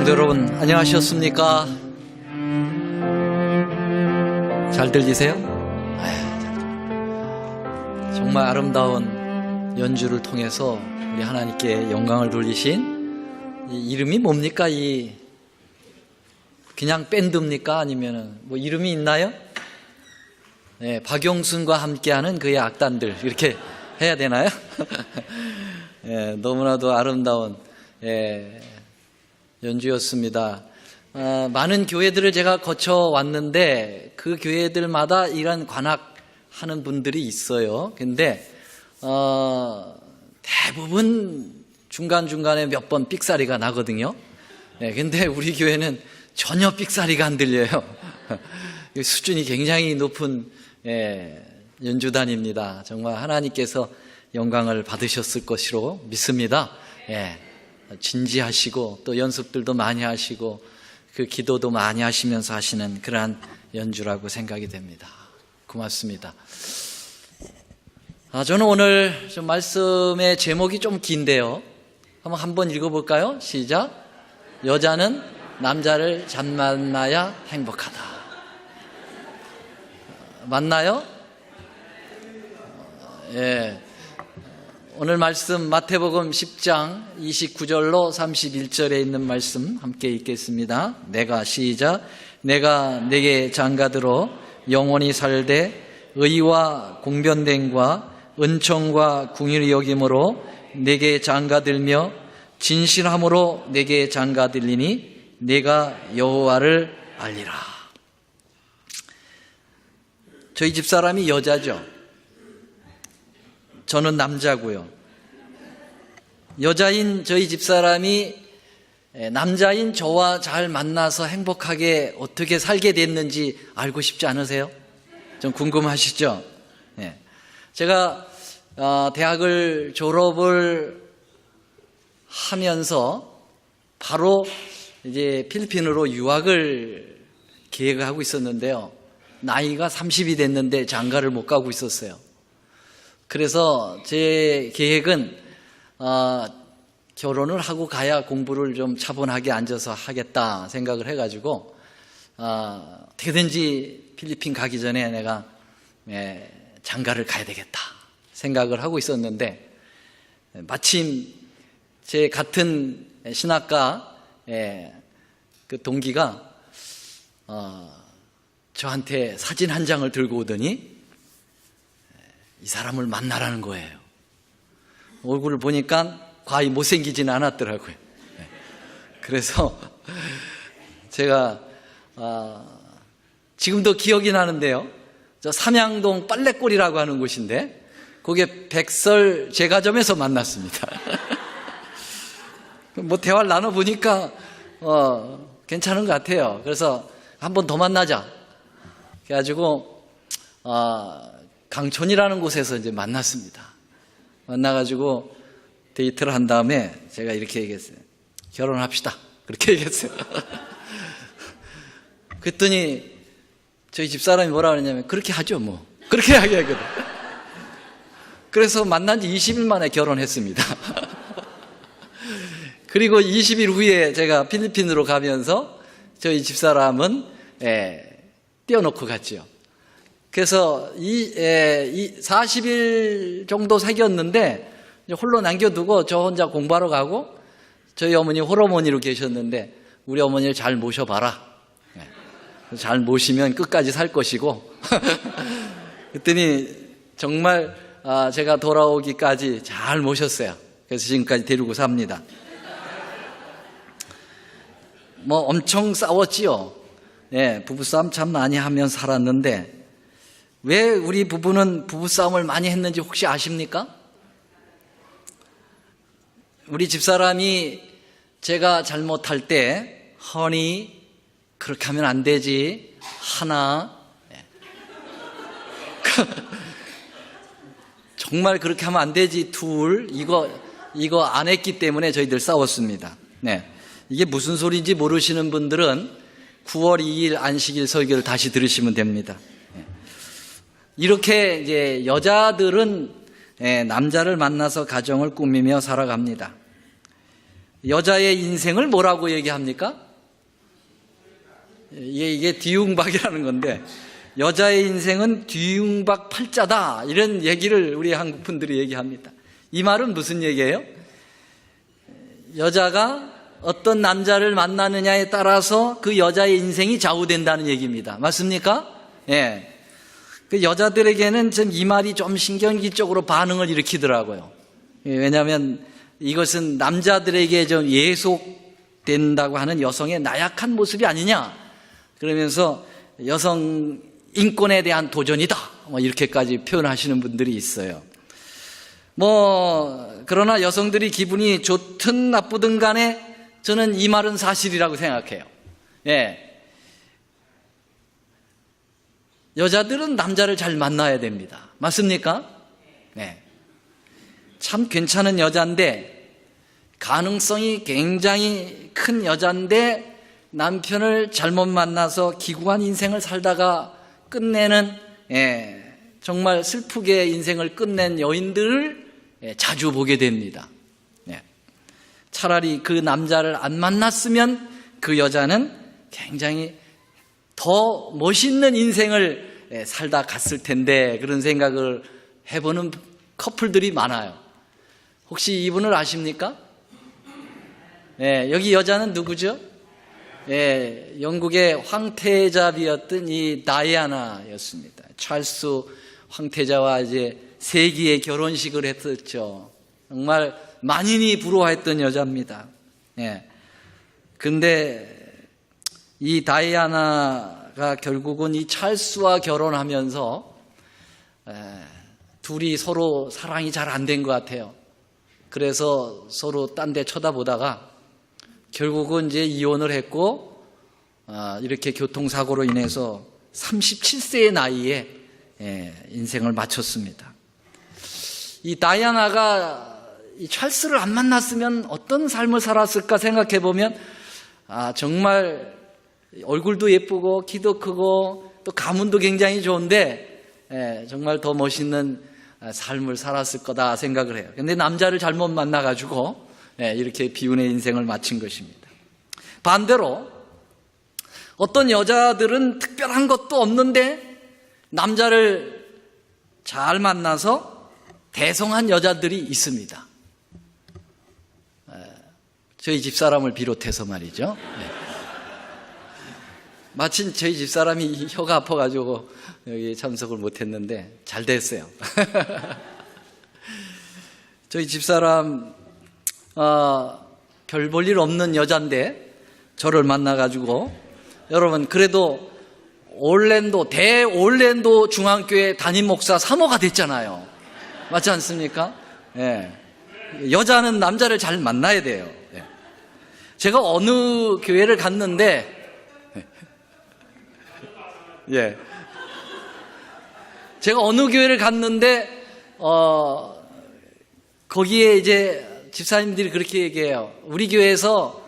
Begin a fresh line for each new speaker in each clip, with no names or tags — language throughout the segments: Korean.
성도 여러분, 안녕하셨습니까? 잘 들리세요? 정말 아름다운 연주를 통해서 우리 하나님께 영광을 돌리신 이 이름이 뭡니까? 그냥 밴드입니까? 아니면은 뭐 이름이 있나요? 네, 박용순과 함께하는 그의 악단들 이렇게 해야 되나요? 네, 너무나도 아름다운 연주였습니다. 많은 교회들을 제가 거쳐왔는데 그 교회들마다 이런 관악하는 분들이 있어요. 근데 대부분 중간중간에 몇 번 삑사리가 나거든요. 근데 우리 교회는 전혀 삑사리가 안 들려요. 수준이 굉장히 높은 연주단입니다. 정말 하나님께서 영광을 받으셨을 것으로 믿습니다. 진지하시고 또 연습들도 많이 하시고 그 기도도 많이 하시면서 하시는 그러한 연주라고 생각이 됩니다. 고맙습니다. 저는 오늘 좀 말씀의 제목이 좀 긴데요. 한번 읽어볼까요? 시작. 여자는 남자를 잘 만나야 행복하다. 맞나요? 오늘 말씀 마태복음 10장 29절로 31절에 있는 말씀 함께 읽겠습니다. 시작. 내가 네게 장가들어 영원히 살되 의와 공변됨과 은총과 궁휼히 여김으로 네게 장가들며 진실함으로 네게 장가들리니 네가 여호와를 알리라. 저희 집사람이 여자죠. 저는 남자고요. 여자인 저희 집사람이 남자인 저와 잘 만나서 행복하게 어떻게 살게 됐는지 알고 싶지 않으세요? 좀 궁금하시죠? 제가 대학을 졸업을 하면서 바로 이제 필리핀으로 유학을 계획하고 있었는데요. 나이가 30이 됐는데 장가를 못 가고 있었어요. 그래서 제 계획은 결혼을 하고 가야 공부를 좀 차분하게 앉아서 하겠다 생각을 해가지고 어떻게든지 필리핀 가기 전에 내가 장가를 가야 되겠다 생각을 하고 있었는데 마침 제 같은 신학과 그 동기가 저한테 사진 한 장을 들고 오더니 이 사람을 만나라는 거예요. 얼굴을 보니까 과히 못생기지는 않았더라고요. 그래서 제가 지금도 기억이 나는데요. 저 삼양동 빨래골이라고 하는 곳인데 거기에 백설 제과점에서 만났습니다. 뭐 대화를 나눠보니까 괜찮은 것 같아요. 그래서 한 번 더 만나자. 그래가지고 강촌이라는 곳에서 이제 만났습니다. 만나가지고 데이트를 한 다음에 제가 이렇게 얘기했어요. 결혼합시다. 그렇게 얘기했어요. 그랬더니 저희 집사람이 뭐라 그러냐면 그렇게 하죠 뭐. 그렇게 이야기하거든. 그래서 만난 지 20일 만에 결혼했습니다. 그리고 20일 후에 제가 필리핀으로 가면서 저희 집사람은 떼어놓고 갔죠. 그래서 40일 정도 사귀었는데 홀로 남겨두고 저 혼자 공부하러 가고 저희 어머니 홀어머니로 계셨는데 우리 어머니를 잘 모셔봐라. 잘 모시면 끝까지 살 것이고 그랬더니 정말 제가 돌아오기까지 잘 모셨어요. 그래서 지금까지 데리고 삽니다. 뭐 엄청 싸웠지요. 부부싸움 참 많이 하면서 살았는데 왜 우리 부부는 부부싸움을 많이 했는지 혹시 아십니까? 우리 집사람이 제가 잘못할 때 허니 그렇게 하면 안 되지 하나 정말 그렇게 하면 안 되지 둘 이거 안 했기 때문에 저희들 싸웠습니다. 이게 무슨 소리인지 모르시는 분들은 9월 2일 안식일 설교를 다시 들으시면 됩니다. 이렇게 이제 여자들은 남자를 만나서 가정을 꾸미며 살아갑니다. 여자의 인생을 뭐라고 얘기합니까? 이게 뒤웅박이라는 건데, 여자의 인생은 뒤웅박 팔자다, 이런 얘기를 우리 한국 분들이 얘기합니다. 이 말은 무슨 얘기예요? 여자가 어떤 남자를 만나느냐에 따라서 그 여자의 인생이 좌우된다는 얘기입니다. 맞습니까? 예. 그 여자들에게는 좀 이 말이 좀 신경기적으로 반응을 일으키더라고요. 왜냐하면 이것은 남자들에게 좀 예속된다고 하는 여성의 나약한 모습이 아니냐, 그러면서 여성 인권에 대한 도전이다, 이렇게까지 표현하시는 분들이 있어요. 그러나 여성들이 기분이 좋든 나쁘든 간에 저는 이 말은 사실이라고 생각해요. 예. 여자들은 남자를 잘 만나야 됩니다. 맞습니까? 네. 참 괜찮은 여자인데, 가능성이 굉장히 큰 여자인데 남편을 잘못 만나서 기구한 인생을 살다가 끝내는, 정말 슬프게 인생을 끝낸 여인들을 자주 보게 됩니다. 차라리 그 남자를 안 만났으면 그 여자는 굉장히 더 멋있는 인생을 살다 갔을 텐데, 그런 생각을 해보는 커플들이 많아요. 혹시 이분을 아십니까? 여기 여자는 누구죠? 영국의 황태자비였던 이 다이아나였습니다. 찰스 황태자와 이제 세기의 결혼식을 했었죠. 정말 만인이 부러워했던 여자입니다. 근데 이 다이아나가 결국은 이 찰스와 결혼하면서 둘이 서로 사랑이 잘 안 된 것 같아요. 그래서 서로 딴 데 쳐다보다가 결국은 이제 이혼을 했고, 이렇게 교통사고로 인해서 37세의 나이에 인생을 마쳤습니다. 이 다이아나가 이 찰스를 안 만났으면 어떤 삶을 살았을까 생각해 보면, 정말 얼굴도 예쁘고 키도 크고 또 가문도 굉장히 좋은데 정말 더 멋있는 삶을 살았을 거다 생각을 해요. 그런데 남자를 잘못 만나가지고 이렇게 비운의 인생을 마친 것입니다. 반대로 어떤 여자들은 특별한 것도 없는데 남자를 잘 만나서 대성한 여자들이 있습니다. 저희 집사람을 비롯해서 말이죠. 마침 저희 집사람이 혀가 아파가지고 여기 참석을 못했는데 잘 됐어요. 저희 집사람 별 볼 일 없는 여잔데 저를 만나가지고, 여러분 그래도 대올랜도 중앙교회 담임 목사 사모가 됐잖아요. 맞지 않습니까? 여자는 남자를 잘 만나야 돼요. 제가 어느 교회를 갔는데, 제가 어느 교회를 갔는데, 거기에 이제 집사님들이 그렇게 얘기해요. 우리 교회에서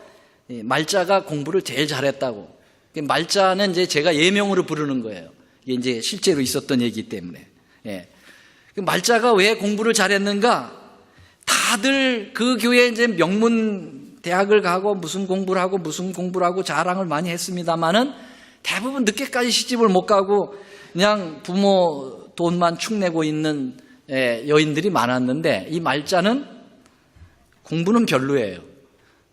말자가 공부를 제일 잘했다고. 말자는 이제 제가 예명으로 부르는 거예요. 이게 이제 실제로 있었던 얘기 때문에. 말자가 왜 공부를 잘했는가? 다들 그 교회에 이제 명문 대학을 가고 무슨 공부를 하고 자랑을 많이 했습니다만은 대부분 늦게까지 시집을 못 가고 그냥 부모 돈만 축내고 있는 여인들이 많았는데, 이 말자는 공부는 별로예요.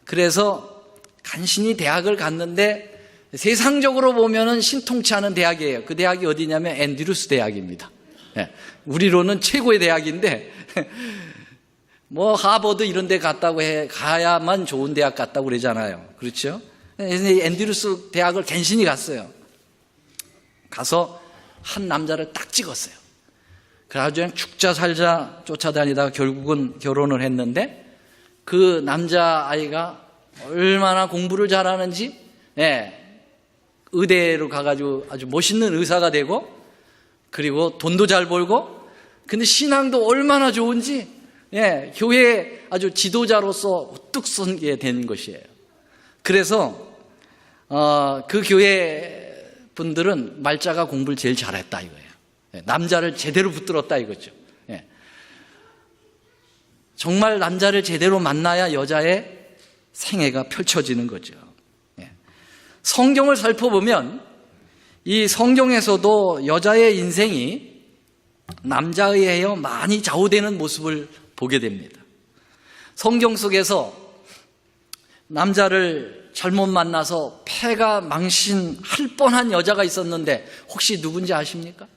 그래서 간신히 대학을 갔는데 세상적으로 보면은 신통치 않은 대학이에요. 그 대학이 어디냐면 앤드루스 대학입니다. 우리로는 최고의 대학인데 하버드 이런 데 가야만 좋은 대학 갔다고 그러잖아요. 그렇죠? 그래서 앤드루스 대학을 간신히 갔어요. 가서 한 남자를 딱 찍었어요. 그래가지고 그냥 죽자 살자 쫓아다니다가 결국은 결혼을 했는데, 그 남자아이가 얼마나 공부를 잘하는지, 의대로 가가지고 아주 멋있는 의사가 되고, 그리고 돈도 잘 벌고, 근데 신앙도 얼마나 좋은지, 교회의 아주 지도자로서 우뚝 서게 된 것이에요. 그래서 그 교회 분들은 말자가 공부를 제일 잘했다 이거예요. 남자를 제대로 붙들었다 이거죠. 정말 남자를 제대로 만나야 여자의 생애가 펼쳐지는 거죠. 성경을 살펴보면 이 성경에서도 여자의 인생이 남자에 의하여 많이 좌우되는 모습을 보게 됩니다. 성경 속에서 남자를 잘못 만나서 폐가 망신할 뻔한 여자가 있었는데 혹시 누군지 아십니까?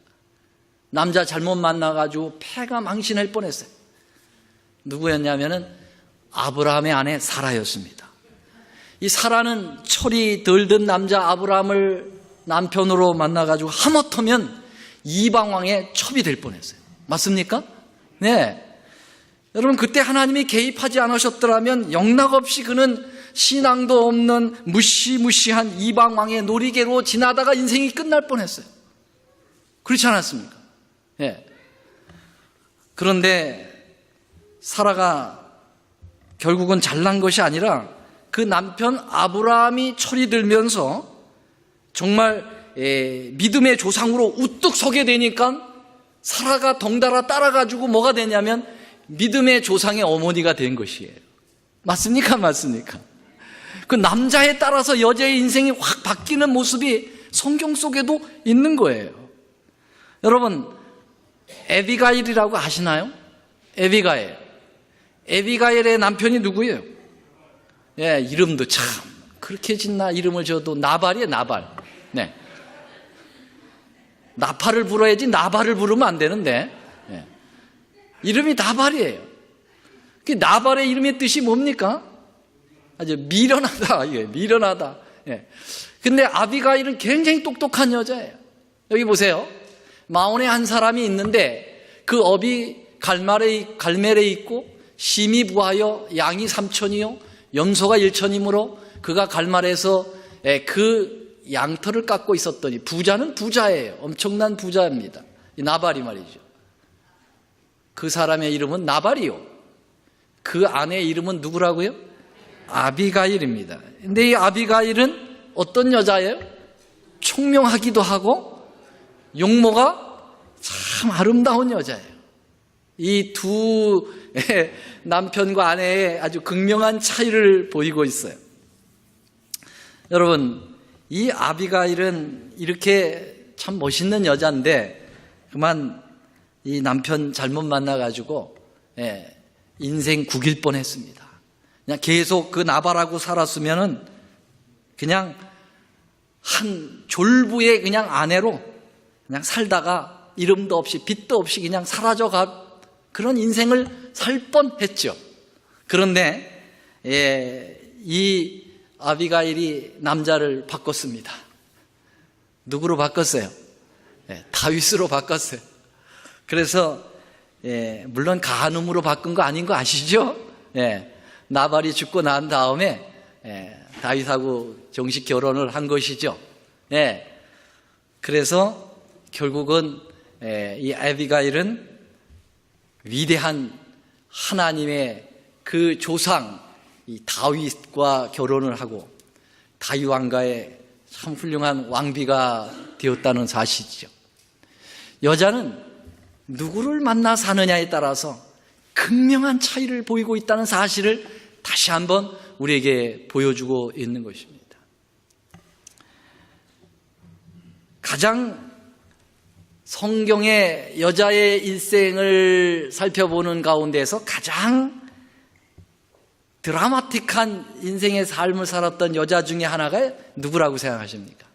남자 잘못 만나가지고 폐가 망신할 뻔했어요. 누구였냐면은 아브라함의 아내 사라였습니다. 이 사라는 철이 덜 든 남자 아브라함을 남편으로 만나가지고 하마터면 이방왕의 첩이 될 뻔했어요. 맞습니까? 네. 여러분, 그때 하나님이 개입하지 않으셨더라면 영락없이 그는 신앙도 없는 무시무시한 이방왕의 놀이개로 지나다가 인생이 끝날 뻔했어요. 그렇지 않았습니까? 네. 그런데 사라가 결국은 잘난 것이 아니라 그 남편 아브라함이 철이 들면서 정말 믿음의 조상으로 우뚝 서게 되니까 사라가 덩달아 따라가지고 뭐가 되냐면 믿음의 조상의 어머니가 된 것이에요. 맞습니까? 맞습니까? 그 남자에 따라서 여자의 인생이 확 바뀌는 모습이 성경 속에도 있는 거예요. 여러분, 에비가일이라고 아시나요? 에비가일. 에비가일의 남편이 누구예요? 예, 이름도 참 그렇게 짓나 이름을 지어도 나발이에요. 나발. 네. 나팔을 불어야지 나발을 부르면 안 되는데, 예. 이름이 나발이에요. 그 나발의 이름의 뜻이 뭡니까? 아주 미련하다. 이게 미련하다. 예. 근데 아비가일은 굉장히 똑똑한 여자예요. 여기 보세요. 마온에 한 사람이 있는데 그 업이 갈멜에 있고 심이 부하여 양이 3천이요 염소가 1천이므로 그가 갈멜에서 그 양털을 깎고 있었더니 부자는 부자예요. 엄청난 부자입니다. 이 나발이 말이죠. 그 사람의 이름은 나발이요. 그 아내의 이름은 누구라고요? 아비가일입니다. 근데 이 아비가일은 어떤 여자예요? 총명하기도 하고 용모가 참 아름다운 여자예요. 이 두 남편과 아내의 아주 극명한 차이를 보이고 있어요. 여러분, 이 아비가일은 이렇게 참 멋있는 여자인데 그만 이 남편 잘못 만나가지고 인생 구길 뻔했습니다. 그냥 계속 그 나발하고 살았으면은 그냥 한 졸부의 그냥 아내로 그냥 살다가 이름도 없이 빚도 없이 그냥 사라져가 그런 인생을 살 뻔했죠. 그런데 이 아비가일이 남자를 바꿨습니다. 누구로 바꿨어요? 다윗으로 바꿨어요. 그래서 물론 가늠으로 바꾼 거 아닌 거 아시죠? 나발이 죽고 난 다음에 다윗하고 정식 결혼을 한 것이죠. 그래서 결국은 이 아비가일은 위대한 하나님의 그 조상 이 다윗과 결혼을 하고 다윗 왕가의 참 훌륭한 왕비가 되었다는 사실이죠. 여자는 누구를 만나 사느냐에 따라서 극명한 차이를 보이고 있다는 사실을 다시 한번 우리에게 보여주고 있는 것입니다. 가장 성경의 여자의 일생을 살펴보는 가운데서 가장 드라마틱한 인생의 삶을 살았던 여자 중에 하나가 누구라고 생각하십니까?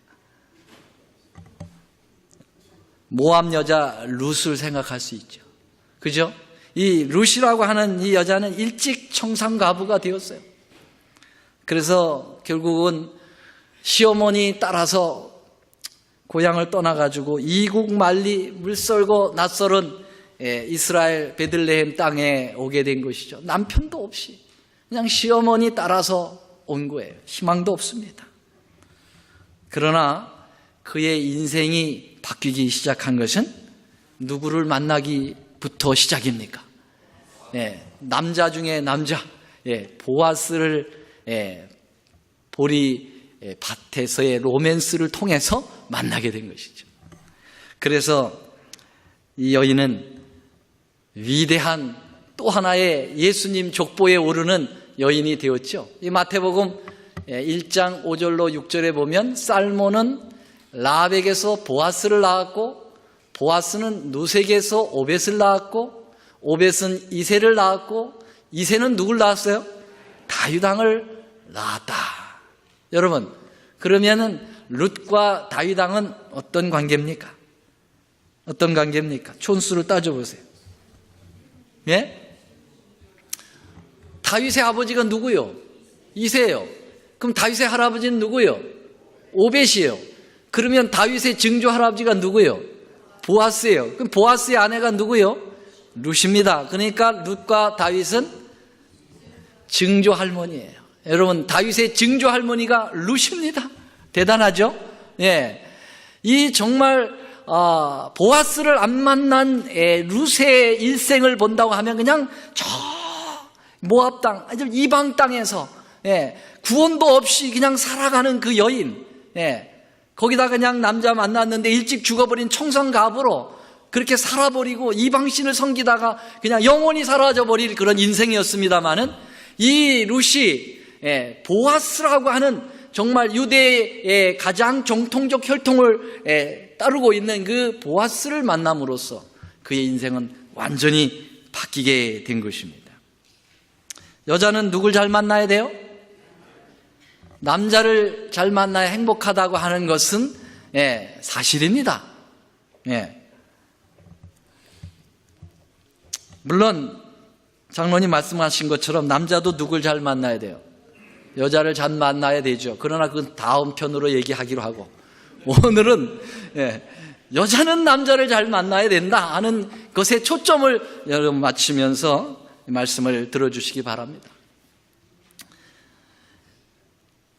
모압 여자 룻을 생각할 수 있죠. 그죠? 이 룻이라고 하는 이 여자는 일찍 청산가부가 되었어요. 그래서 결국은 시어머니 따라서 고향을 떠나가지고 이국 만리 물썰고 낯설은 이스라엘 베들레헴 땅에 오게 된 것이죠. 남편도 없이 그냥 시어머니 따라서 온 거예요. 희망도 없습니다. 그러나 그의 인생이 바뀌기 시작한 것은 누구를 만나기부터 시작입니까? 남자 중에 남자, 보아스를 보리 밭에서의 로맨스를 통해서 만나게 된 것이죠. 그래서 이 여인은 위대한 또 하나의 예수님 족보에 오르는 여인이 되었죠. 이 마태복음 1장 5절로 6절에 보면 살몬은 라합에게서 보아스를 낳았고, 보아스는 누색에서 오벳을 낳았고, 오벳은 이새를 낳았고, 이새는 누굴 낳았어요? 다윗 왕을 낳았다. 여러분, 그러면은 룻과 다윗 왕은 어떤 관계입니까? 어떤 관계입니까? 촌수를 따져보세요. 예? 다윗의 아버지가 누구요? 이새예요. 그럼 다윗의 할아버지는 누구요? 오벳이에요. 그러면 다윗의 증조 할아버지가 누구요? 보아스예요. 그럼 보아스의 아내가 누구요? 룻입니다. 그러니까 룻과 다윗은 증조 할머니예요. 여러분, 다윗의 증조 할머니가 룻입니다. 대단하죠? 예. 이 정말 보아스를 안 만난 룻의 일생을 본다고 하면 그냥 저 모압 땅, 이방 땅에서 구원도 없이 그냥 살아가는 그 여인, 거기다 그냥 남자 만났는데 일찍 죽어버린 청성갑으로 그렇게 살아버리고 이방신을 섬기다가 그냥 영원히 사라져 버릴 그런 인생이었습니다마는, 이 룻이 보아스라고 하는 정말 유대의 가장 정통적 혈통을 따르고 있는 그 보아스를 만남으로써 그의 인생은 완전히 바뀌게 된 것입니다. 여자는 누굴 잘 만나야 돼요? 남자를 잘 만나야 행복하다고 하는 것은 사실입니다. 물론 장로님 말씀하신 것처럼 남자도 누굴 잘 만나야 돼요? 여자를 잘 만나야 되죠. 그러나 그건 다음 편으로 얘기하기로 하고, 오늘은 여자는 남자를 잘 만나야 된다 하는 것에 초점을 여러분 맞추면서 말씀을 들어주시기 바랍니다.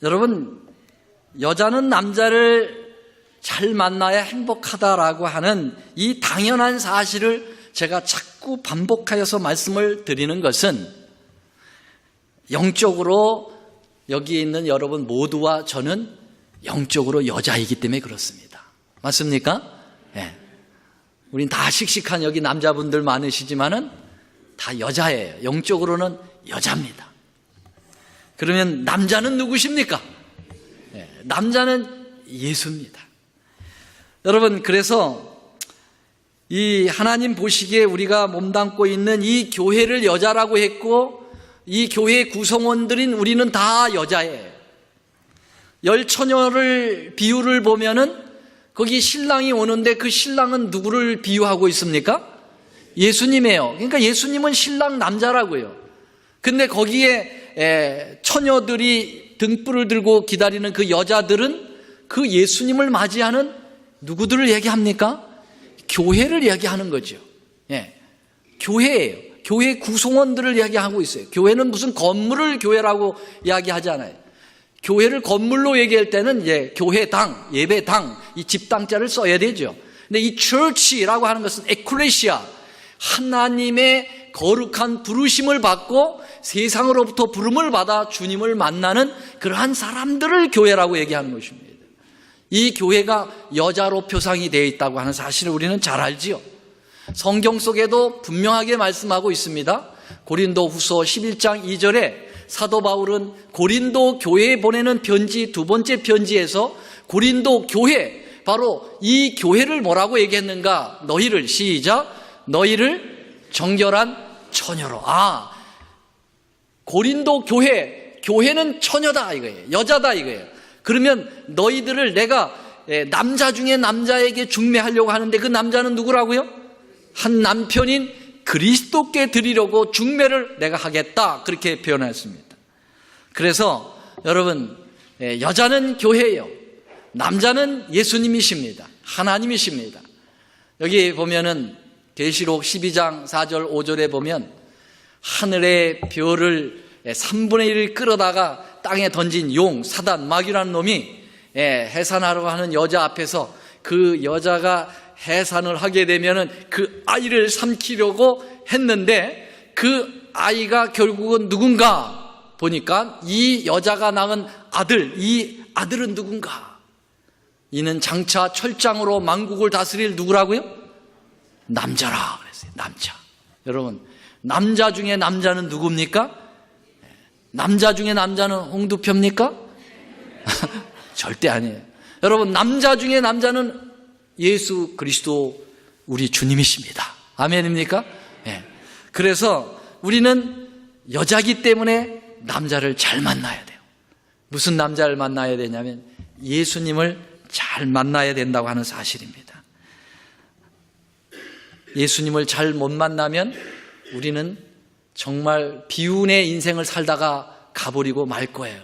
여러분, 여자는 남자를 잘 만나야 행복하다라고 하는 이 당연한 사실을 제가 자꾸 반복하여서 말씀을 드리는 것은, 영적으로 여기 있는 여러분 모두와 저는 영적으로 여자이기 때문에 그렇습니다. 맞습니까? 우린 다 씩씩한 여기 남자분들 많으시지만은 다 여자예요. 영적으로는 여자입니다. 그러면 남자는 누구십니까? 남자는 예수입니다. 여러분, 그래서 이 하나님 보시기에 우리가 몸담고 있는 이 교회를 여자라고 했고, 이 교회 구성원들인 우리는 다 여자예요. 열 처녀를 비유를 보면은 거기 신랑이 오는데 그 신랑은 누구를 비유하고 있습니까? 예수님이에요. 그러니까 예수님은 신랑 남자라고요. 근데 거기에 처녀들이 등불을 들고 기다리는 그 여자들은 그 예수님을 맞이하는 누구들을 얘기합니까? 교회를 얘기하는 거죠. 교회예요. 교회 구성원들을 이야기하고 있어요. 교회는 무슨 건물을 교회라고 이야기하지 않아요. 교회를 건물로 얘기할 때는 이제 교회당, 예배당, 이 집당자를 써야 되죠. 근데 이 church라고 하는 것은 에클레시아, 하나님의 거룩한 부르심을 받고 세상으로부터 부름을 받아 주님을 만나는 그러한 사람들을 교회라고 얘기하는 것입니다. 이 교회가 여자로 표상이 되어 있다고 하는 사실을 우리는 잘 알지요. 성경 속에도 분명하게 말씀하고 있습니다. 고린도 후서 11장 2절에 사도 바울은 고린도 교회에 보내는 편지, 두 번째 편지에서 고린도 교회, 바로 이 교회를 뭐라고 얘기했는가? 너희를, 시작, 너희를 정결한 처녀로. 고린도 교회는 처녀다 이거예요. 여자다 이거예요. 그러면 너희들을 내가 남자 중에 남자에게 중매하려고 하는데 그 남자는 누구라고요? 한 남편인 그리스도께 드리려고 중매를 내가 하겠다, 그렇게 표현했습니다. 그래서 여러분, 여자는 교회예요. 남자는 예수님이십니다. 하나님이십니다. 여기 보면은 계시록 12장 4절 5절에 보면 하늘의 별을 3분의 1을 끌어다가 땅에 던진 용, 사단, 마귀라는 놈이 해산하려고 하는 여자 앞에서 그 여자가 해산을 하게 되면은 그 아이를 삼키려고 했는데 그 아이가 결국은 누군가 보니까 이 여자가 낳은 아들, 이 아들은 누군가? 이는 장차 철장으로 만국을 다스릴 누구라고요? 남자라 그랬어요. 남자. 여러분, 남자 중에 남자는 누굽니까? 남자 중에 남자는 홍두표입니까? 절대 아니에요. 여러분, 남자 중에 남자는 예수 그리스도 우리 주님이십니다. 아멘입니까? 네. 그래서 우리는 여자기 때문에 남자를 잘 만나야 돼요. 무슨 남자를 만나야 되냐면 예수님을 잘 만나야 된다고 하는 사실입니다. 예수님을 잘 못 만나면 우리는 정말 비운의 인생을 살다가 가버리고 말 거예요.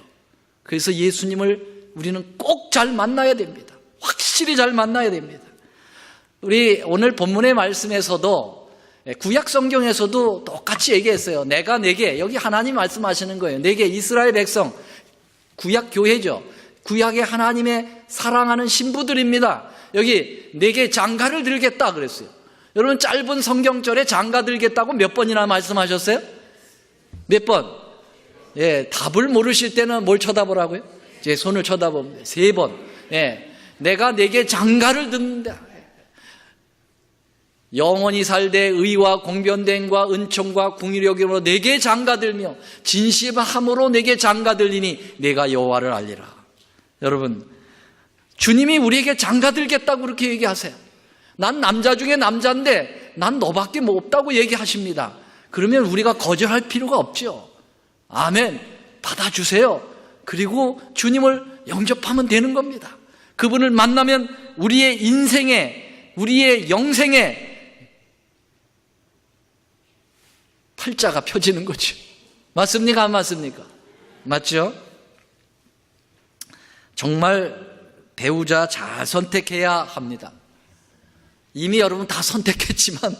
그래서 예수님을 우리는 꼭 잘 만나야 됩니다. 확실히 잘 만나야 됩니다. 우리 오늘 본문의 말씀에서도 구약 성경에서도 똑같이 얘기했어요. 내가 내게, 여기 하나님 말씀하시는 거예요. 내게 이스라엘 백성, 구약 교회죠. 구약의 하나님의 사랑하는 신부들입니다. 여기 내게 장가를 들겠다 그랬어요. 여러분, 짧은 성경절에 장가 들겠다고 몇 번이나 말씀하셨어요? 몇 번? 예, 답을 모르실 때는 뭘 쳐다보라고요? 제 손을 쳐다봅니다. 3번. 예, 내가 내게 장가를 듣는다. 영원히 살되 의와 공변됨과 은총과 궁유력으로 내게 장가들며 진심함으로 내게 장가들리니 내가 여호와를 알리라. 여러분, 주님이 우리에게 장가들겠다고 그렇게 얘기하세요. 난 남자 중에 남자인데 난 너밖에 없다고 얘기하십니다. 그러면 우리가 거절할 필요가 없죠. 아멘. 받아주세요. 그리고 주님을 영접하면 되는 겁니다. 그분을 만나면 우리의 인생에, 우리의 영생에 팔자가 펴지는 거죠. 맞습니까? 안 맞습니까? 맞죠? 정말 배우자 잘 선택해야 합니다. 이미 여러분 다 선택했지만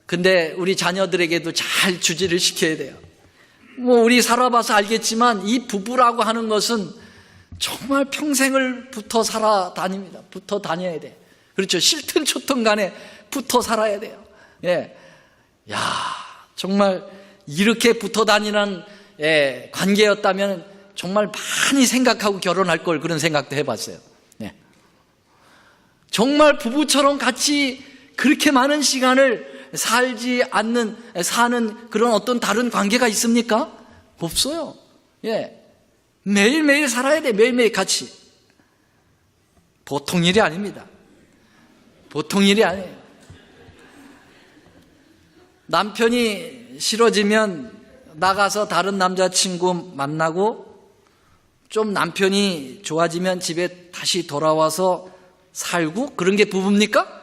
근데 우리 자녀들에게도 잘 주지를 시켜야 돼요. 우리 살아봐서 알겠지만 이 부부라고 하는 것은 정말 평생을 붙어 살아다닙니다. 붙어 다녀야 돼. 그렇죠. 싫든 좋든 간에 붙어 살아야 돼요. 예. 야, 정말 이렇게 붙어 다니는 관계였다면 정말 많이 생각하고 결혼할 걸, 그런 생각도 해봤어요. 예. 정말 부부처럼 같이 그렇게 많은 시간을 사는 그런 어떤 다른 관계가 있습니까? 없어요. 예. 매일매일 살아야 돼. 매일매일 같이. 보통 일이 아닙니다. 보통 일이 아니에요. 남편이 싫어지면 나가서 다른 남자친구 만나고, 좀 남편이 좋아지면 집에 다시 돌아와서 살고, 그런 게 부부입니까?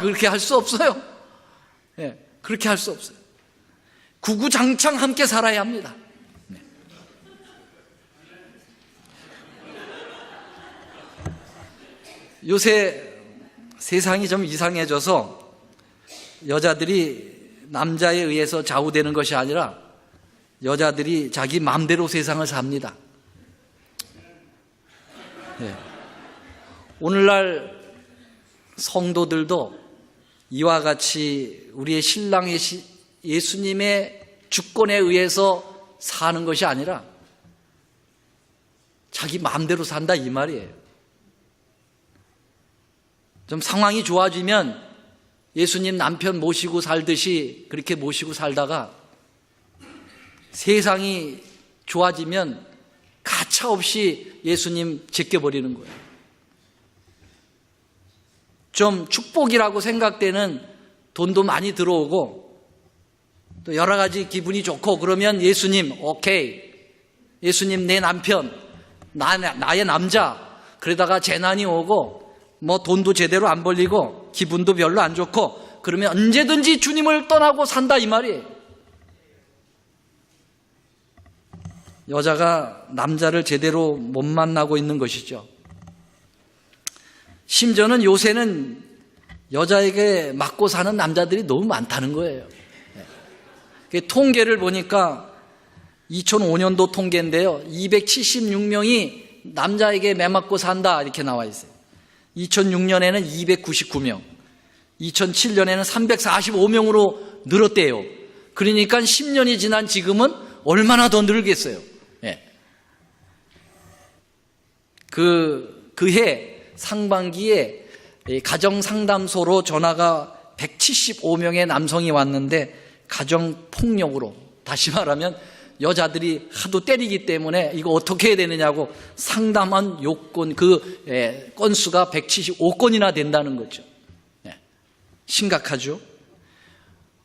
그렇게 할 수 없어요. 예, 그렇게 할 수 없어요. 구구장창 함께 살아야 합니다. 네. 요새 세상이 좀 이상해져서 여자들이 남자에 의해서 좌우되는 것이 아니라 여자들이 자기 마음대로 세상을 삽니다. 네. 오늘날 성도들도 이와 같이 우리의 신랑의 예수님의 주권에 의해서 사는 것이 아니라 자기 마음대로 산다, 이 말이에요. 좀 상황이 좋아지면 예수님 남편 모시고 살듯이 그렇게 모시고 살다가 세상이 좋아지면 가차없이 예수님 제껴버리는 거예요. 좀 축복이라고 생각되는 돈도 많이 들어오고 또 여러 가지 기분이 좋고 그러면 예수님 오케이, 예수님 내 남편, 나의 남자. 그러다가 재난이 오고 돈도 제대로 안 벌리고 기분도 별로 안 좋고 그러면 언제든지 주님을 떠나고 산다, 이 말이에요. 여자가 남자를 제대로 못 만나고 있는 것이죠. 심지어는 요새는 여자에게 맞고 사는 남자들이 너무 많다는 거예요. 통계를 보니까 2005년도 통계인데요, 276명이 남자에게 매맞고 산다 이렇게 나와 있어요. 2006년에는 299명, 2007년에는 345명으로 늘었대요. 그러니까 10년이 지난 지금은 얼마나 더 늘겠어요. 그해 상반기에 가정상담소로 전화가 175명의 남성이 왔는데 가정폭력으로, 다시 말하면 여자들이 하도 때리기 때문에 이거 어떻게 해야 되느냐고 상담한 요건, 건수가 175건이나 된다는 거죠. 심각하죠.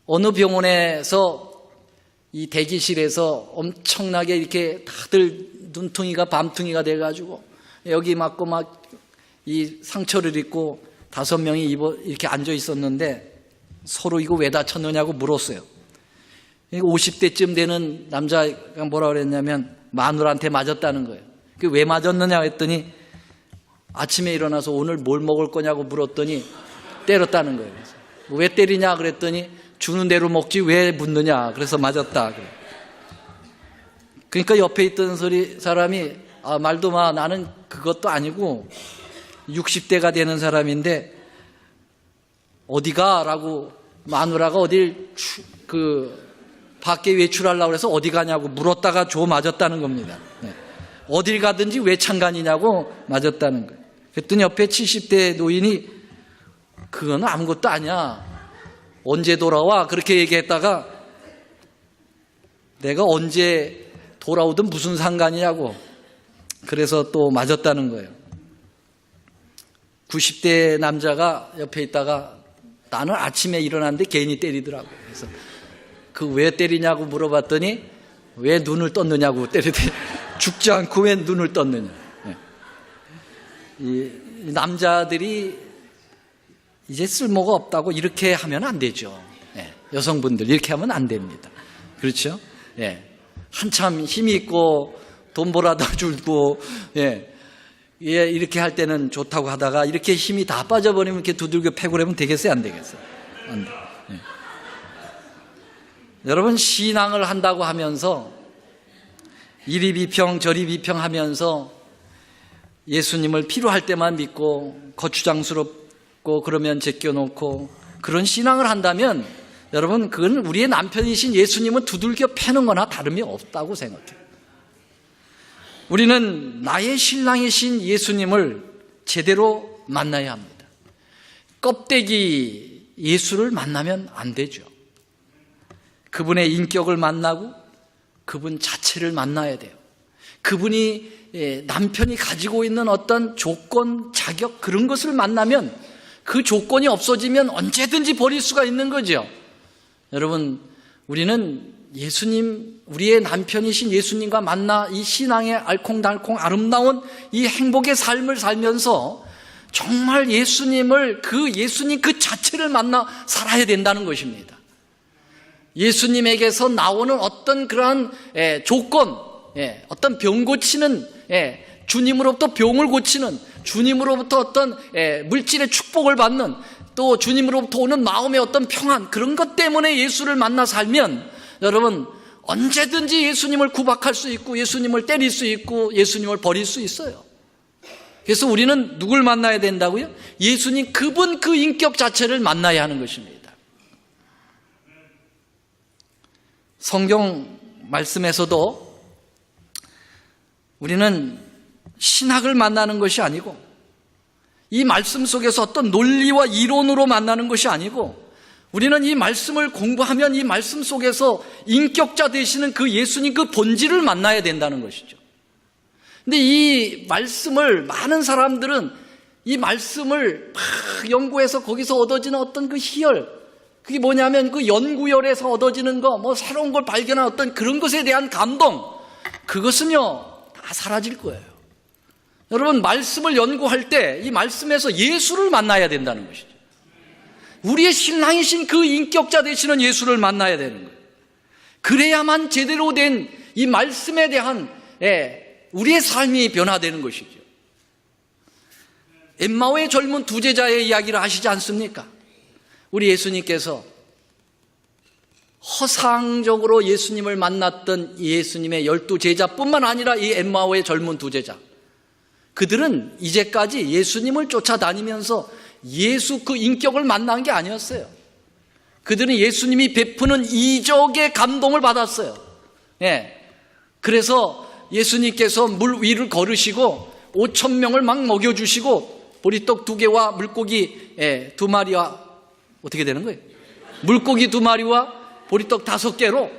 어느 병원에서 이 대기실에서 엄청나게 이렇게 다들 눈퉁이가 밤퉁이가 돼가지고 여기 맞고 막 이 상처를 입고 5명이 이렇게 앉아 있었는데 서로 이거 왜 다쳤느냐고 물었어요. 50대쯤 되는 남자가 뭐라 그랬냐면 마누라한테 맞았다는 거예요. 왜 맞았느냐 했더니 아침에 일어나서 오늘 뭘 먹을 거냐고 물었더니 때렸다는 거예요. 그래서 왜 때리냐 그랬더니 주는 대로 먹지 왜 묻느냐 그래서 맞았다. 그러니까 옆에 있던 사람이 말도 마, 나는 그것도 아니고 60대가 되는 사람인데 어디가? 라고 마누라가 어딜 밖에 외출하려고 해서 어디 가냐고 물었다가 맞았다는 겁니다. 어딜 가든지 왜 창간이냐고 맞았다는 거예요. 그랬더니 옆에 70대 노인이 그거는 아무것도 아니야. 언제 돌아와? 그렇게 얘기했다가 내가 언제 돌아오든 무슨 상관이냐고 그래서 또 맞았다는 거예요. 90대 남자가 옆에 있다가 나는 아침에 일어났는데 괜히 때리더라고. 그래서 왜 때리냐고 물어봤더니 왜 눈을 떴느냐고 때리더니 죽지 않고 왜 눈을 떴느냐. 이 남자들이 이제 쓸모가 없다고 이렇게 하면 안 되죠. 여성분들 이렇게 하면 안 됩니다. 그렇죠? 한참 힘이 있고 돈 벌어다 줄고 이렇게 할 때는 좋다고 하다가 이렇게 힘이 다 빠져버리면 이렇게 두들겨 패고 그러면 되겠어요? 안 되겠어요? 안 돼. 여러분, 신앙을 한다고 하면서 이리 비평 저리 비평 하면서 예수님을 필요할 때만 믿고 거추장스럽고 그러면 제껴놓고 그런 신앙을 한다면 여러분, 그건 우리의 남편이신 예수님은 두들겨 패는 거나 다름이 없다고 생각해요. 우리는 나의 신랑이신 예수님을 제대로 만나야 합니다. 껍데기 예수를 만나면 안 되죠. 그분의 인격을 만나고 그분 자체를 만나야 돼요. 그분이 남편이 가지고 있는 어떤 조건, 자격 그런 것을 만나면 그 조건이 없어지면 언제든지 버릴 수가 있는 거죠. 여러분, 우리는 예수님, 우리의 남편이신 예수님과 만나 이 신앙의 알콩달콩 아름다운 이 행복의 삶을 살면서 정말 예수님을, 예수님 그 자체를 만나 살아야 된다는 것입니다. 예수님에게서 나오는 어떤 그러한 조건, 어떤 병 고치는, 주님으로부터 병을 고치는, 주님으로부터 어떤 물질의 축복을 받는, 또 주님으로부터 오는 마음의 어떤 평안, 그런 것 때문에 예수를 만나 살면 여러분, 언제든지 예수님을 구박할 수 있고 예수님을 때릴 수 있고 예수님을 버릴 수 있어요. 그래서 우리는 누굴 만나야 된다고요? 예수님, 그분 그 인격 자체를 만나야 하는 것입니다. 성경 말씀에서도 우리는 신학을 만나는 것이 아니고 이 말씀 속에서 어떤 논리와 이론으로 만나는 것이 아니고 우리는 이 말씀을 공부하면 이 말씀 속에서 인격자 되시는 그 예수님 그 본질을 만나야 된다는 것이죠. 근데 이 말씀을 많은 사람들은 이 말씀을 막 연구해서 거기서 얻어지는 어떤 그 희열, 그게 뭐냐면 그 연구열에서 얻어지는 거, 새로운 걸 발견한 어떤 그런 것에 대한 감동, 그것은요 다 사라질 거예요. 여러분, 말씀을 연구할 때 이 말씀에서 예수를 만나야 된다는 것이죠. 우리의 신랑이신 그 인격자 되시는 예수를 만나야 되는 거예요. 그래야만 제대로 된 이 말씀에 대한 우리의 삶이 변화되는 것이죠. 엠마오의 젊은 두 제자의 이야기를 아시지 않습니까? 우리 예수님께서 허상적으로 예수님을 만났던 예수님의 12제자뿐만 아니라 이 엠마오의 젊은 두 제자, 그들은 이제까지 예수님을 쫓아다니면서 예수 그 인격을 만난 게 아니었어요. 그들은 예수님이 베푸는 이적의 감동을 받았어요. 그래서 예수님께서 물 위를 걸으시고 5,000명을 막 먹여주시고 보리떡 2개와 물고기 2마리와 어떻게 되는 거예요? 물고기 2마리와 보리떡 5개로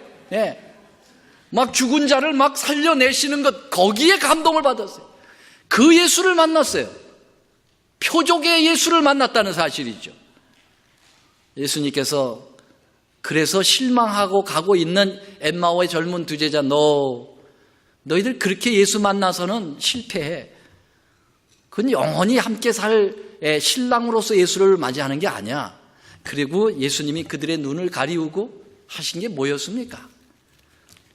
막 죽은 자를 막 살려내시는 것, 거기에 감동을 받았어요. 그 예수를 만났어요. 표적의 예수를 만났다는 사실이죠. 예수님께서 그래서 실망하고 가고 있는 엠마오의 젊은 두 제자, 너희들 그렇게 예수 만나서는 실패해. 그건 영원히 함께 살 신랑으로서 예수를 맞이하는 게 아니야. 그리고 예수님이 그들의 눈을 가리우고 하신 게 뭐였습니까?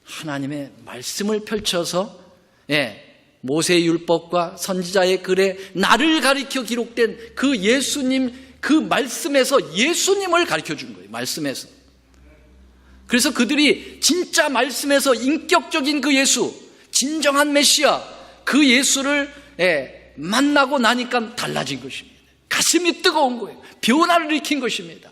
하나님의 말씀을 펼쳐서 모세의 율법과 선지자의 글에 나를 가리켜 기록된 그 예수님, 그 말씀에서 예수님을 가르쳐 준 거예요. 말씀에서. 그래서 그들이 진짜 말씀에서 인격적인 그 예수, 진정한 메시아, 그 예수를 만나고 나니까 달라진 것입니다. 가슴이 뜨거운 거예요. 변화를 일으킨 것입니다.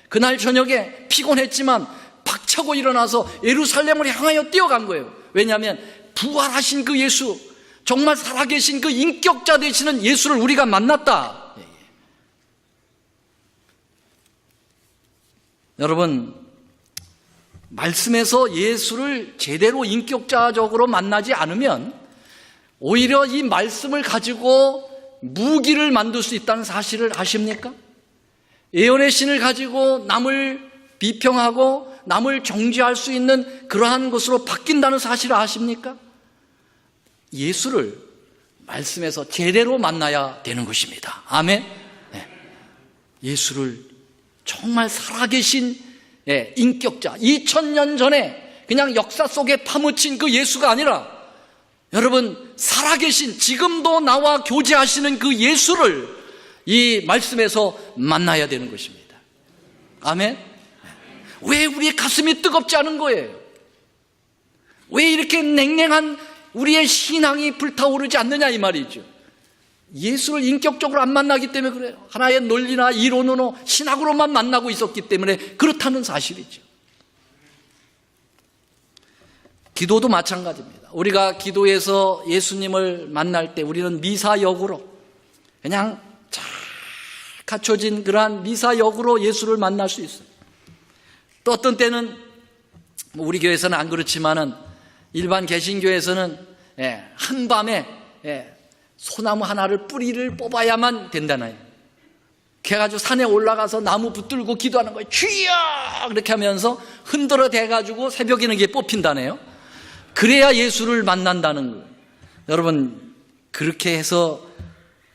그날 저녁에 피곤했지만 박차고 일어나서 예루살렘을 향하여 뛰어간 거예요. 왜냐하면 부활하신 그 예수, 정말 살아계신 그 인격자 되시는 예수를 우리가 만났다. 여러분, 말씀에서 예수를 제대로 인격자적으로 만나지 않으면 오히려 이 말씀을 가지고 무기를 만들 수 있다는 사실을 아십니까? 예언의 신을 가지고 남을 비평하고 남을 정죄할 수 있는 그러한 것으로 바뀐다는 사실을 아십니까? 예수를 말씀에서 제대로 만나야 되는 것입니다. 아멘. 예수를 정말 살아계신 인격자, 2000년 전에 그냥 역사 속에 파묻힌 그 예수가 아니라 여러분, 살아계신, 지금도 나와 교제하시는 그 예수를 이 말씀에서 만나야 되는 것입니다. 아멘. 왜 우리의 가슴이 뜨겁지 않은 거예요? 왜 이렇게 냉랭한 우리의 신앙이 불타오르지 않느냐 이 말이죠. 예수를 인격적으로 안 만나기 때문에 그래요. 하나의 논리나 이론으로 신학으로만 만나고 있었기 때문에 그렇다는 사실이죠. 기도도 마찬가지입니다. 우리가 기도에서 예수님을 만날 때 우리는 미사역으로 그냥 잘 갖춰진 그러한 미사역으로 예수를 만날 수 있어요. 또 어떤 때는 우리 교회에서는 안 그렇지만은 일반 개신교에서는 한밤에 소나무 하나를 뿌리를 뽑아야만 된다나요. 그래가지고 산에 올라가서 나무 붙들고 기도하는 거예요. 주여! 그렇게 하면서 흔들어 대가지고 새벽에는 이게 뽑힌다네요. 그래야 예수를 만난다는 거예요. 여러분, 그렇게 해서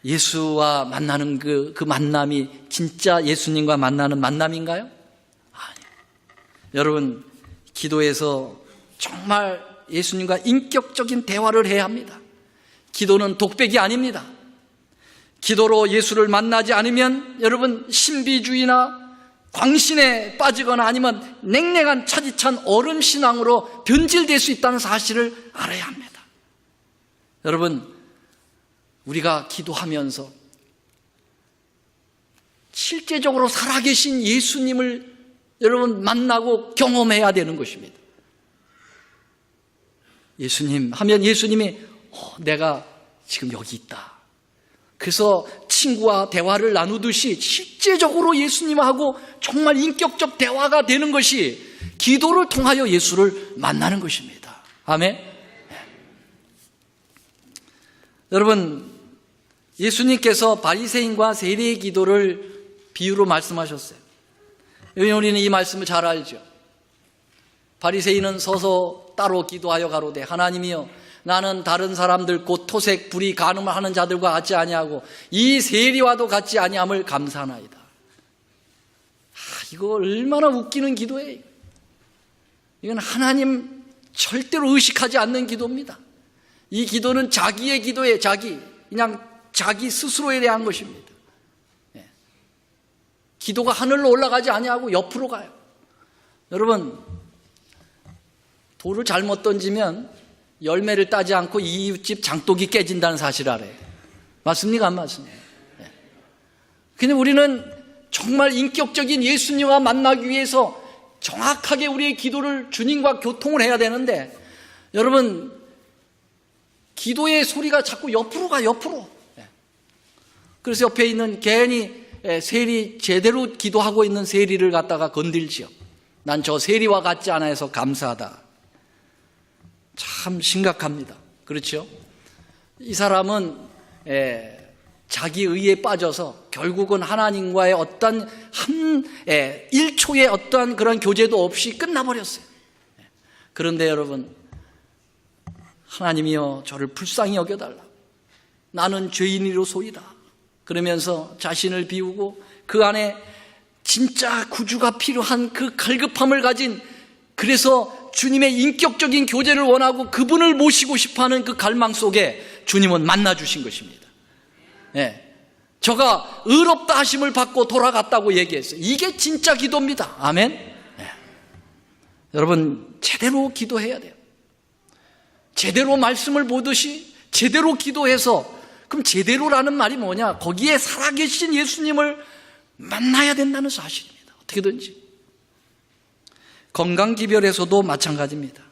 예수와 만나는 그 만남이 진짜 예수님과 만나는 만남인가요? 아니요. 여러분, 기도에서 정말 예수님과 인격적인 대화를 해야 합니다. 기도는 독백이 아닙니다. 기도로 예수를 만나지 않으면 여러분, 신비주의나 광신에 빠지거나 아니면 냉랭한 차디찬 얼음 신앙으로 변질될 수 있다는 사실을 알아야 합니다. 여러분, 우리가 기도하면서 실제적으로 살아계신 예수님을 여러분 만나고 경험해야 되는 것입니다. 예수님 하면 예수님이 내가 지금 여기 있다. 그래서 친구와 대화를 나누듯이 실제적으로 예수님하고 정말 인격적 대화가 되는 것이 기도를 통하여 예수를 만나는 것입니다. 아멘. 여러분, 예수님께서 바리새인과 세리의 기도를 비유로 말씀하셨어요. 우리는 이 말씀을 잘 알죠. 바리새인은 서서 따로 기도하여 가로되 하나님이여 나는 다른 사람들 곧 토색 불의 간음을 하는 자들과 같지 아니하고 이 세리와도 같지 아니함을 감사하나이다. 이거 얼마나 웃기는 기도예요. 이건 하나님 절대로 의식하지 않는 기도입니다. 이 기도는 자기의 기도에 그냥 자기 스스로에 대한 것입니다. 기도가 하늘로 올라가지 아니하고 옆으로 가요. 여러분, 돌을 잘못 던지면 열매를 따지 않고 이웃집 장독이 깨진다는 사실을 알아요. 맞습니까? 안 맞습니까? 근데 우리는 정말 인격적인 예수님과 만나기 위해서 정확하게 우리의 기도를 주님과 교통을 해야 되는데 여러분, 기도의 소리가 자꾸 옆으로 가, 옆으로. 그래서 옆에 있는 괜히 세리, 제대로 기도하고 있는 세리를 갖다가 건들지요. 난 저 세리와 같지 않아 해서 감사하다. 참 심각합니다. 그렇죠? 이 사람은 자기 의에 빠져서 결국은 하나님과의 어떤 1초의 어떠한 그런 교제도 없이 끝나버렸어요. 그런데 여러분, 하나님이여 저를 불쌍히 여겨달라. 나는 죄인이로소이다. 그러면서 자신을 비우고 그 안에 진짜 구주가 필요한 그 갈급함을 가진, 그래서 주님의 인격적인 교제를 원하고 그분을 모시고 싶어하는 그 갈망 속에 주님은 만나주신 것입니다. 저가 의롭다 하심을 받고 돌아갔다고 얘기했어요. 이게 진짜 기도입니다. 아멘. 여러분, 제대로 기도해야 돼요. 제대로 말씀을 보듯이 제대로 기도해서, 그럼 제대로라는 말이 뭐냐? 거기에 살아계신 예수님을 만나야 된다는 사실입니다. 어떻게든지. 건강기별에서도 마찬가지입니다.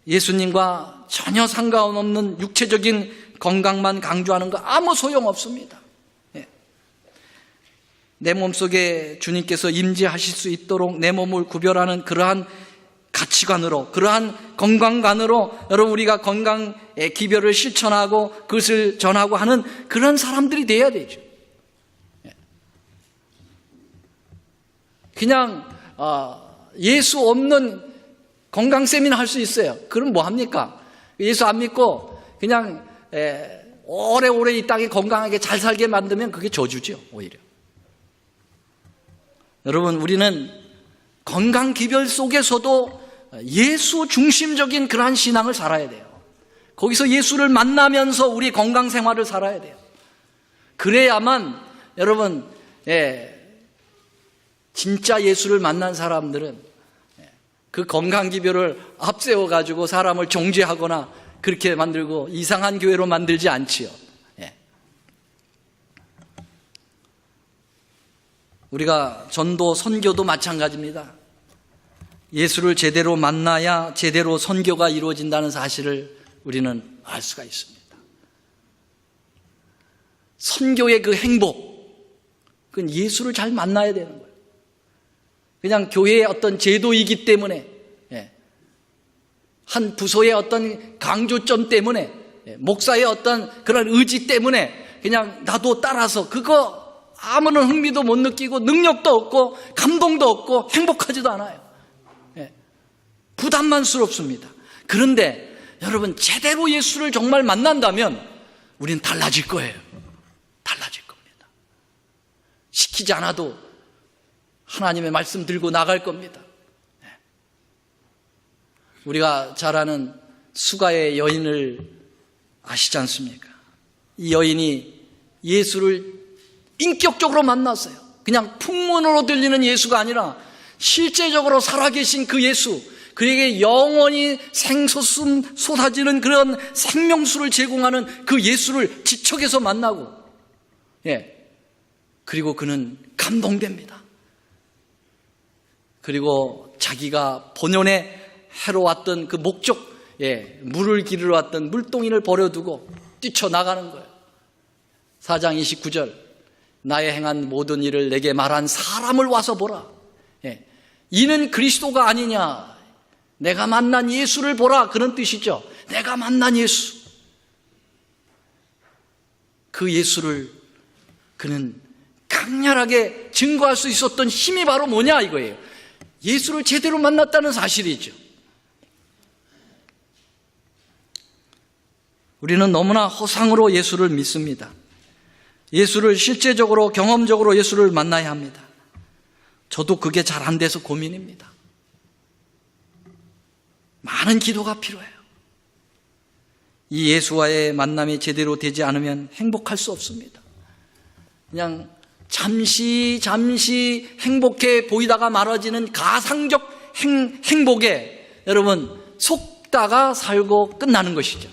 예수님과 전혀 상관없는 육체적인 건강만 강조하는 거 아무 소용없습니다. 내 몸속에 주님께서 임재하실 수 있도록 내 몸을 구별하는 그러한 가치관으로, 그러한 건강관으로 여러분 우리가 건강의 기별을 실천하고 그것을 전하고 하는 그런 사람들이 돼야 되죠. 그냥 예수 없는 건강 세미나 할 수 있어요. 그럼 뭐 합니까? 예수 안 믿고 그냥 오래오래 이 땅에 건강하게 잘 살게 만들면 그게 저주죠, 오히려. 여러분, 우리는 건강 기별 속에서도 예수 중심적인 그러한 신앙을 살아야 돼요. 거기서 예수를 만나면서 우리 건강 생활을 살아야 돼요. 그래야만 여러분, 진짜 예수를 만난 사람들은 그 건강 기별을 앞세워 가지고 사람을 정죄하거나 그렇게 만들고 이상한 교회로 만들지 않지요. 우리가 전도, 선교도 마찬가지입니다. 예수를 제대로 만나야 제대로 선교가 이루어진다는 사실을 우리는 알 수가 있습니다. 선교의 그 행복, 그건 예수를 잘 만나야 되는 거예요. 그냥 교회의 어떤 제도이기 때문에, 한 부서의 어떤 강조점 때문에, 목사의 어떤 그런 의지 때문에 그냥 나도 따라서 그거 아무런 흥미도 못 느끼고 능력도 없고 감동도 없고 행복하지도 않아요. 부담만스럽습니다. 그런데 여러분, 제대로 예수를 정말 만난다면 우리는 달라질 거예요. 달라질 겁니다. 시키지 않아도 하나님의 말씀 들고 나갈 겁니다. 우리가 잘 아는 수가의 여인을 아시지 않습니까? 이 여인이 예수를 인격적으로 만났어요. 그냥 풍문으로 들리는 예수가 아니라 실제적으로 살아계신 그 예수, 그에게 영원히 생솟음 쏟아지는 그런 생명수를 제공하는 그 예수를 지척에서 만나고, 그리고 그는 감동됩니다. 그리고 자기가 본연에 해로웠던 그 목적, 물을 기르러 왔던 물동이를 버려두고 뛰쳐나가는 거예요. 4장 29절, 나의 행한 모든 일을 내게 말한 사람을 와서 보라. 이는 그리스도가 아니냐, 내가 만난 예수를 보라, 그런 뜻이죠. 내가 만난 예수, 그 예수를 그는 강렬하게 증거할 수 있었던 힘이 바로 뭐냐 이거예요. 예수를 제대로 만났다는 사실이죠. 우리는 너무나 허상으로 예수를 믿습니다. 예수를 실제적으로, 경험적으로 예수를 만나야 합니다. 저도 그게 잘 안 돼서 고민입니다. 많은 기도가 필요해요. 이 예수와의 만남이 제대로 되지 않으면 행복할 수 없습니다. 그냥 잠시 행복해 보이다가 말아지는 가상적 행복에 여러분 속다가 살고 끝나는 것이죠.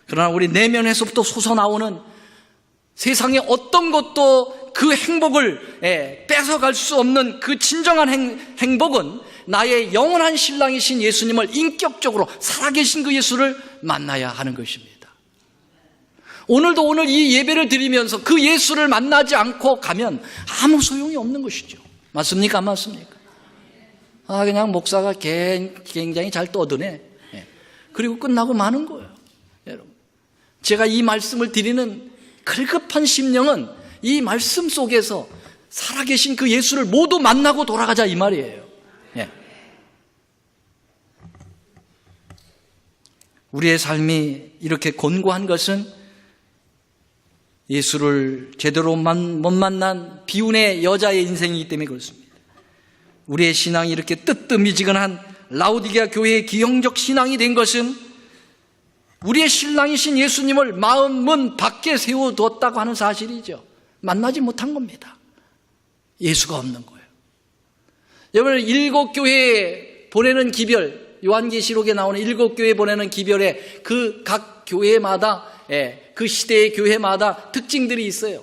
그러나 우리 내면에서부터 솟아나오는 세상의 어떤 것도 그 행복을 뺏어갈 수 없는 그 진정한 행복은 나의 영원한 신랑이신 예수님을 인격적으로 살아계신 그 예수를 만나야 하는 것입니다. 오늘도 오늘 이 예배를 드리면서 그 예수를 만나지 않고 가면 아무 소용이 없는 것이죠. 맞습니까? 안 맞습니까? 그냥 목사가 굉장히 잘 떠드네. 그리고 끝나고 마는 거예요. 여러분, 제가 이 말씀을 드리는 갈급한 심령은 이 말씀 속에서 살아계신 그 예수를 모두 만나고 돌아가자 이 말이에요. 우리의 삶이 이렇게 곤고한 것은 예수를 제대로 못 만난 비운의 여자의 인생이기 때문에 그렇습니다. 우리의 신앙이 이렇게 뜨뜻미지근한 라오디게아 교회의 기형적 신앙이 된 것은 우리의 신랑이신 예수님을 마음 문 밖에 세워두었다고 하는 사실이죠. 만나지 못한 겁니다. 예수가 없는 거예요. 여러분, 7교회에 보내는 기별, 요한계시록에 나오는 7교회에 보내는 기별에 그 각 교회마다, 그 시대의 교회마다 특징들이 있어요.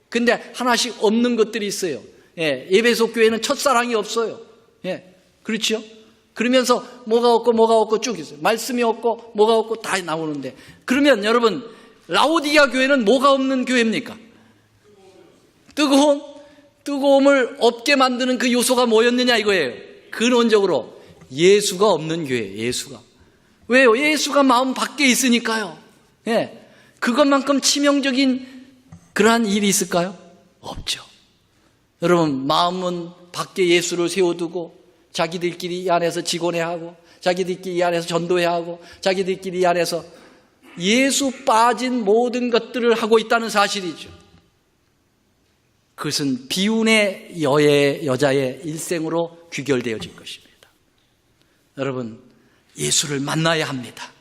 근데 하나씩 없는 것들이 있어요. 에베소 교회는 첫사랑이 없어요. 그렇죠? 그러면서 뭐가 없고 쭉 있어요. 말씀이 없고 뭐가 없고 다 나오는데, 그러면 여러분, 라오디게아 교회는 뭐가 없는 교회입니까? 뜨거움을 없게 만드는 그 요소가 뭐였느냐 이거예요. 근원적으로 예수가 없는 교회예요. 예수가. 왜요? 예수가 마음 밖에 있으니까요. 그것만큼 치명적인 그러한 일이 있을까요? 없죠. 여러분, 마음은 밖에 예수를 세워두고 자기들끼리 이 안에서 직원회하고 자기들끼리 이 안에서 전도회하고 자기들끼리 이 안에서 예수 빠진 모든 것들을 하고 있다는 사실이죠. 그것은 비운의 여자의 일생으로 귀결되어질 것입니다. 여러분, 예수를 만나야 합니다.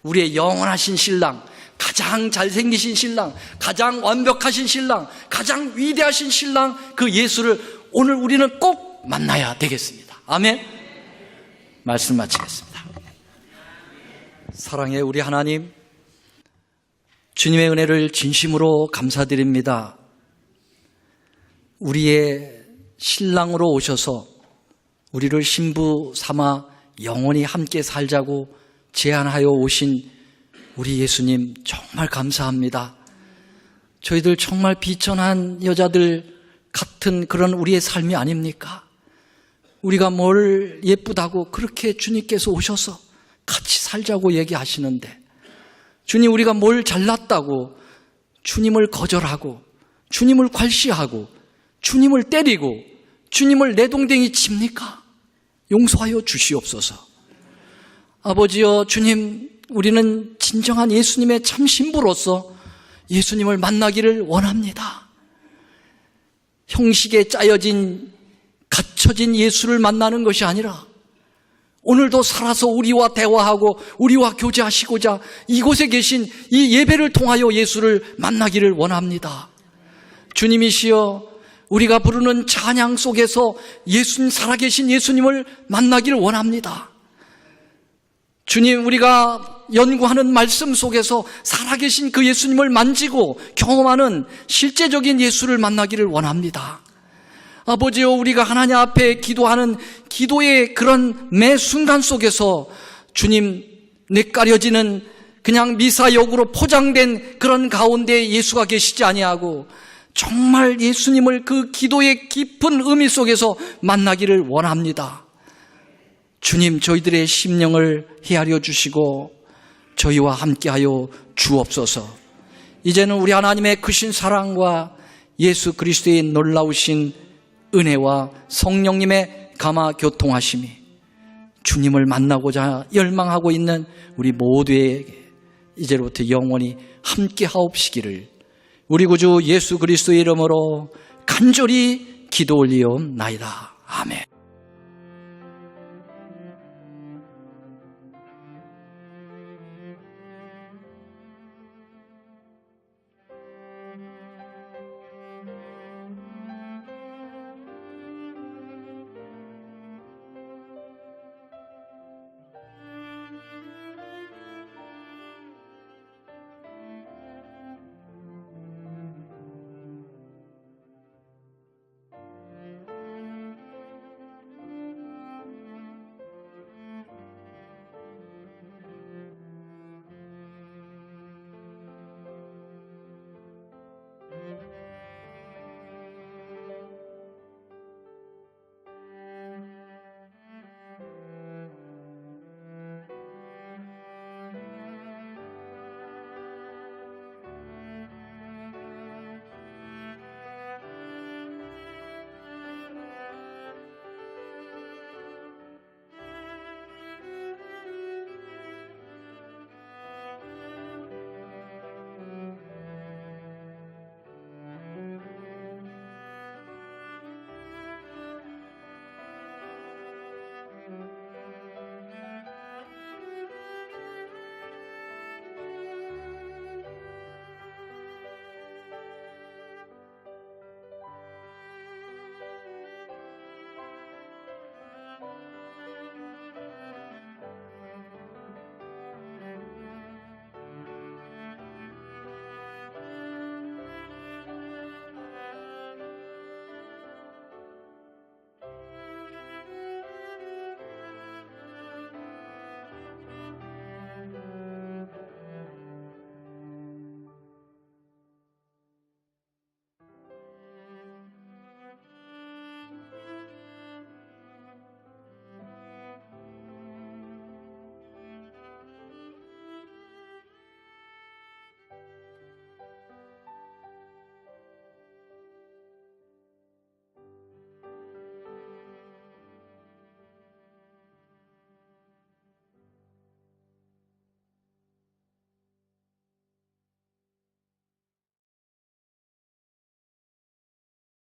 우리의 영원하신 신랑, 가장 잘생기신 신랑, 가장 완벽하신 신랑, 가장 위대하신 신랑, 그 예수를 오늘 우리는 꼭 만나야 되겠습니다. 아멘. 말씀 마치겠습니다. 사랑의 우리 하나님, 주님의 은혜를 진심으로 감사드립니다. 우리의 신랑으로 오셔서 우리를 신부 삼아 영원히 함께 살자고 제안하여 오신 우리 예수님 정말 감사합니다. 저희들 정말 비천한 여자들 같은 그런 우리의 삶이 아닙니까? 우리가 뭘 예쁘다고 그렇게 주님께서 오셔서 같이 살자고 얘기하시는데, 주님, 우리가 뭘 잘났다고 주님을 거절하고 주님을 괄시하고 주님을 때리고 주님을 내동댕이 칩니까? 용서하여 주시옵소서. 아버지여, 주님, 우리는 진정한 예수님의 참 신부로서 예수님을 만나기를 원합니다. 형식에 짜여진 갖춰진 예수를 만나는 것이 아니라 오늘도 살아서 우리와 대화하고 우리와 교제하시고자 이곳에 계신 이 예배를 통하여 예수를 만나기를 원합니다. 주님이시여, 우리가 부르는 찬양 속에서 살아계신 예수님을 만나기를 원합니다. 주님, 우리가 연구하는 말씀 속에서 살아계신 그 예수님을 만지고 경험하는 실제적인 예수를 만나기를 원합니다. 아버지여, 우리가 하나님 앞에 기도하는 기도의 그런 매 순간 속에서 주님, 뇌까려지는 그냥 미사역으로 포장된 그런 가운데 예수가 계시지 아니하고 정말 예수님을 그 기도의 깊은 의미 속에서 만나기를 원합니다. 주님, 저희들의 심령을 헤아려 주시고 저희와 함께하여 주옵소서. 이제는 우리 하나님의 크신 사랑과 예수 그리스도의 놀라우신 은혜와 성령님의 감화 교통하심이 주님을 만나고자 열망하고 있는 우리 모두에게 이제로부터 영원히 함께하옵시기를 우리 구주 예수 그리스도의 이름으로 간절히 기도 올리옵나이다. 아멘.